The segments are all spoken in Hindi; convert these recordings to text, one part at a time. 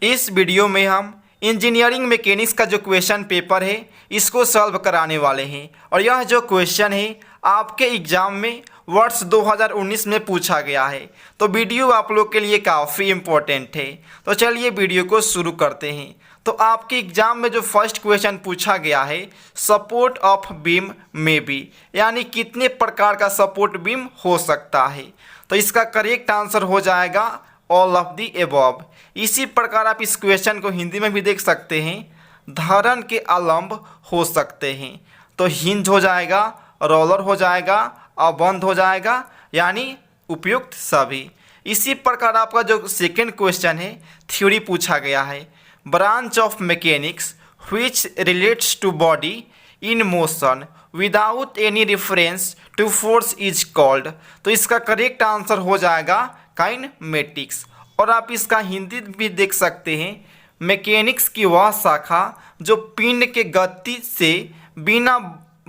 इस वीडियो में हम इंजीनियरिंग मैकेनिक्स का जो क्वेश्चन पेपर है इसको सॉल्व कराने वाले हैं और यह जो क्वेश्चन है आपके एग्ज़ाम में वर्ष 2019 में पूछा गया है। तो वीडियो आप लोग के लिए काफ़ी इम्पोर्टेंट है। तो चलिए वीडियो को शुरू करते हैं। तो आपके एग्ज़ाम में जो फर्स्ट क्वेश्चन पूछा गया है, सपोर्ट ऑफ बीम में बी, यानी कितने प्रकार का सपोर्ट बीम हो सकता है। तो इसका करेक्ट आंसर हो जाएगा ऑल ऑफ दी एबव। इसी प्रकार आप इस क्वेश्चन को हिंदी में भी देख सकते हैं, धरन के अवलंब हो सकते हैं। तो हिंज हो जाएगा, रोलर हो जाएगा, अबंध हो जाएगा, यानी उपयुक्त सभी। इसी प्रकार आपका जो सेकंड क्वेश्चन है, थ्योरी पूछा गया है, branch of mechanics which relates to body in motion without any reference to force is called. तो इसका करेक्ट आंसर हो जाएगा काइनेमेटिक्स। और आप इसका हिंदी भी देख सकते हैं, मैकेनिक्स की वह शाखा जो पिंड के गति से बिना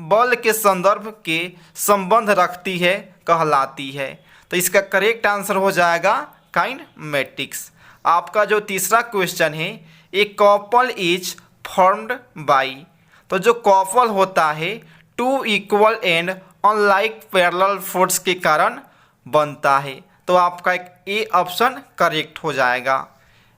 बल के संदर्भ के संबंध रखती है कहलाती है। तो इसका करेक्ट आंसर हो जाएगा काइनेमेटिक्स। आपका जो तीसरा क्वेश्चन है, a couple is formed by. तो जो कपल होता है two equal and unlike parallel force के कारण बनता है। तो आपका एक ए ऑप्शन करेक्ट हो जाएगा।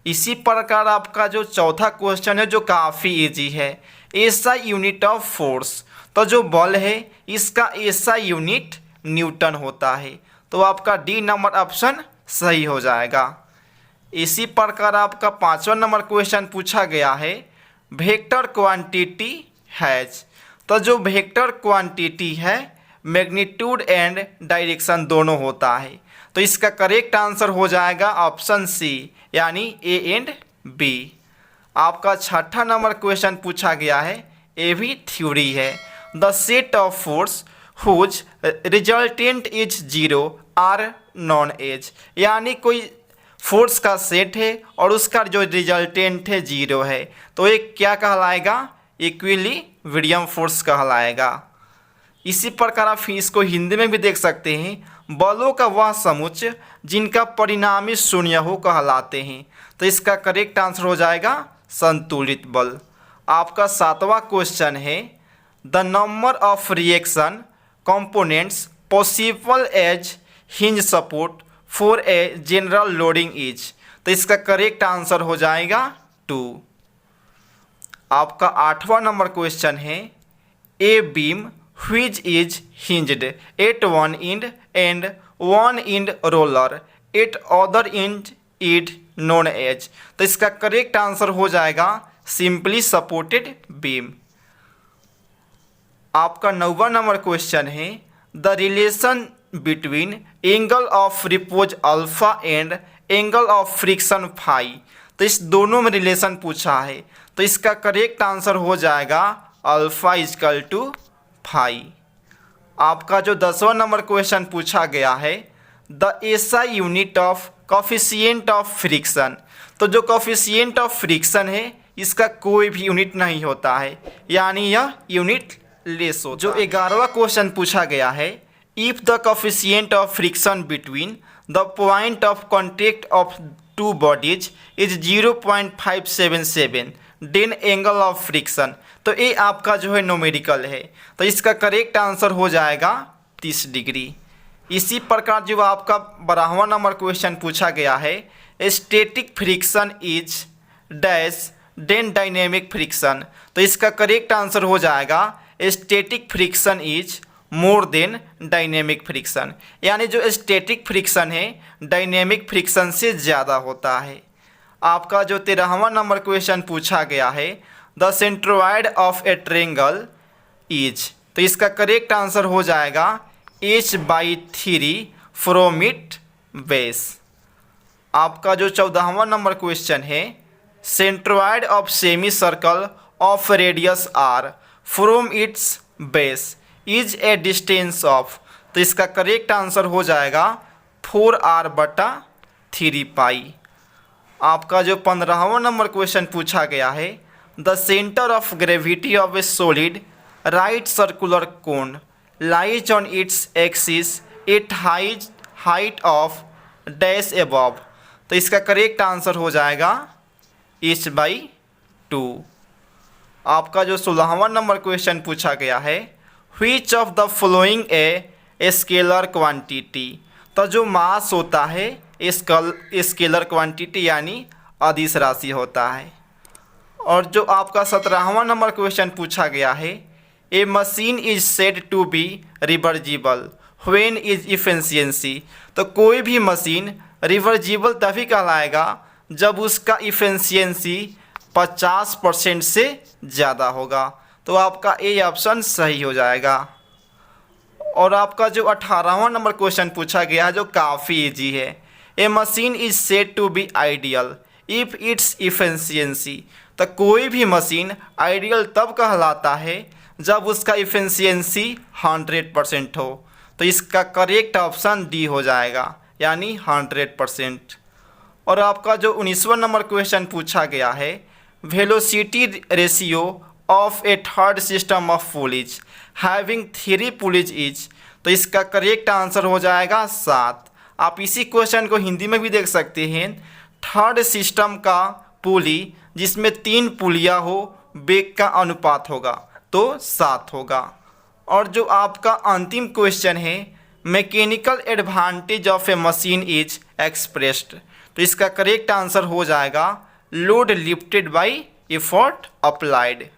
इसी प्रकार आपका जो चौथा क्वेश्चन है जो काफ़ी इजी है, ऐसा यूनिट ऑफ फोर्स। तो जो बल है इसका ऐसा यूनिट न्यूटन होता है। तो आपका डी नंबर ऑप्शन सही हो जाएगा। इसी प्रकार आपका पांचवा नंबर क्वेश्चन पूछा गया है, वेक्टर क्वांटिटी हैज। तो जो वेक्टर क्वांटिटी है मैग्नीट्यूड एंड डायरेक्शन दोनों होता है। तो इसका करेक्ट आंसर हो जाएगा ऑप्शन सी, यानी ए एंड बी। आपका छठा नंबर क्वेश्चन पूछा गया है, ए भी थ्योरी है, the set of force whose resultant is zero are known as. यानी कोई फोर्स का सेट है और उसका जो रिजल्टेंट है जीरो है, तो ये क्या कहलाएगा? इक्विलिब्रियम फोर्स कहलाएगा। इसी प्रकार आप इसको हिंदी में भी देख सकते हैं, बलों का वह समुच्चय जिनका परिणामी शून्य हो कहलाते हैं। तो इसका करेक्ट आंसर हो जाएगा संतुलित बल। आपका सातवां क्वेश्चन है, the number of reaction components possible as hinge support for a general loading is. तो इसका करेक्ट आंसर हो जाएगा 2। आपका आठवां नंबर क्वेश्चन है, a beam which is hinged at one end and one end roller at other end is known as। तो इसका करेक्ट आंसर हो जाएगा सिंपली सपोर्टेड बीम। आपका 9वां नंबर क्वेश्चन है, the relation between angle of repose alpha and angle of friction phi. तो इस दोनों में रिलेशन पूछा है। तो इसका करेक्ट आंसर हो जाएगा अल्फा इजकल टू फाई। आपका जो 10वां नंबर क्वेश्चन पूछा गया है, the SI unit of coefficient of friction. तो जो कॉफिशिएंट ऑफ फ्रिक्शन है इसका कोई भी यूनिट नहीं होता है, यानी यह यूनिट लेस होता है। जो 11वां क्वेश्चन पूछा गया है, if the coefficient of friction between the point of contact of two bodies is 0.577 then angle of friction. तो ये आपका जो है न्यूमेरिकल है। तो इसका करेक्ट आंसर हो जाएगा 30 डिग्री। इसी प्रकार जो आपका 12वां नंबर क्वेश्चन पूछा गया है, static friction is dash than dynamic friction. तो इसका करेक्ट आंसर हो जाएगा static friction is more than dynamic friction. यानी जो स्टैटिक फ्रिक्शन है डायनेमिक फ्रिक्शन से ज़्यादा होता है। आपका जो 13वां नंबर क्वेश्चन पूछा गया है, the centroid of a triangle is. तो इसका करेक्ट आंसर हो जाएगा h/3 फ्रॉम इट बेस। आपका जो 14वां नंबर क्वेश्चन है, centroid of semi circle of radius R from its base is a distance of. तो इसका करेक्ट आंसर हो जाएगा 4r/3 पाई। आपका जो 15वां नंबर क्वेश्चन पूछा गया है, the centre of gravity of A solid right circular cone lies on its axis at height of dash above. तो इसका करेक्ट आंसर हो जाएगा H/2। आपका जो 16वां नंबर क्वेश्चन पूछा गया है, which of the following a scalar quantity. तो जो मास होता है स्केलर क्वांटिटी यानी अदिश राशि होता है। और जो आपका 17वां नंबर क्वेश्चन पूछा गया है, a machine is said to be reversible when is efficiency. तो कोई भी मशीन रिवर्जिबल तभी कहलाएगा जब उसका इफिशियंसी 50% से ज़्यादा होगा। तो आपका ए ऑप्शन सही हो जाएगा। और आपका जो 18वां नंबर क्वेश्चन पूछा गया है, जो काफ़ी इजी है, a machine is said to be ideal if its efficiency. तो कोई भी मशीन आइडियल तब कहलाता है जब उसका इफिशियंसी 100% हो। तो इसका करेक्ट ऑप्शन डी हो जाएगा, यानी 100%। और आपका जो 19वां नंबर क्वेश्चन पूछा गया है, velocity ratio of a third system of pulleys having 3 pulleys each. तो इसका करेक्ट आंसर हो जाएगा 7। आप इसी क्वेश्चन को हिंदी में भी देख सकते हैं। थर्ड सिस्टम का पुली जिसमें 3 पुलियाँ हो, वेग का अनुपात होगा तो 7 होगा। और जो आपका अंतिम क्वेश्चन है, mechanical advantage of A machine is expressed. तो इसका करेक्ट आंसर हो जाएगा load lifted bye effort applied.